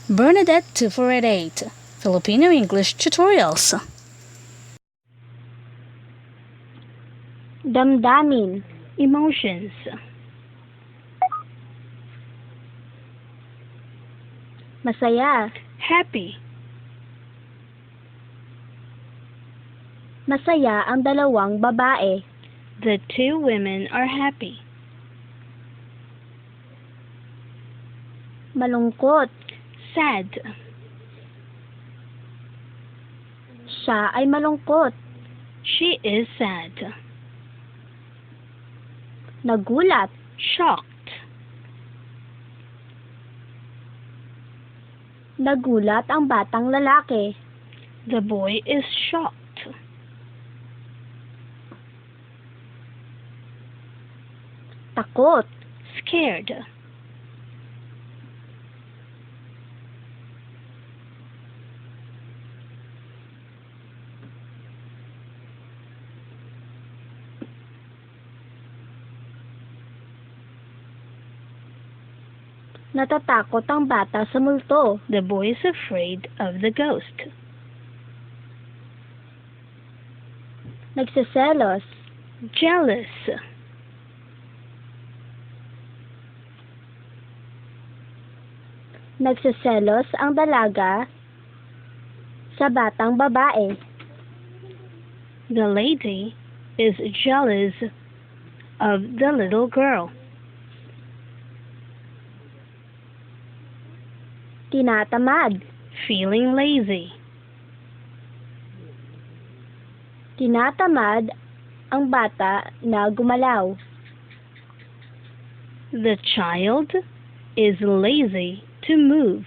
Bernadette 2488, Filipino English Tutorials. Damdamin, emotions. Masaya, Happy. masaya ang dalawang babae. The two women are happy. Malungkot, Sad. siya ay malungkot. She is sad. Nagulat, Shocked. nagulat ang batang lalaki. The boy is shocked. Takot, Scared. natatakot ang bata sa multo. The boy is afraid of the ghost. Nagsiselos, Jealous. nagsiselos ang dalaga sa batang babae. The lady is jealous of the little girl. Tinatamad, Feeling lazy. tinatamad ang bata na gumalaw. The child is lazy to move.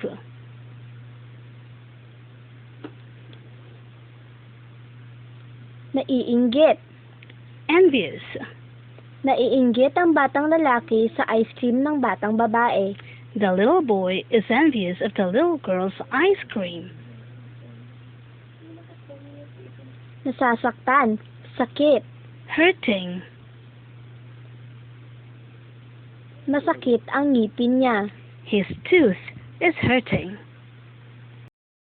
Naiinggit, Envious. naiinggit ang batang lalaki sa ice cream ng batang babae. The little boy is envious of the little girl's ice cream. Nasasaktan, sakit, Hurting. masakit ang ngipin niya. His tooth is hurting.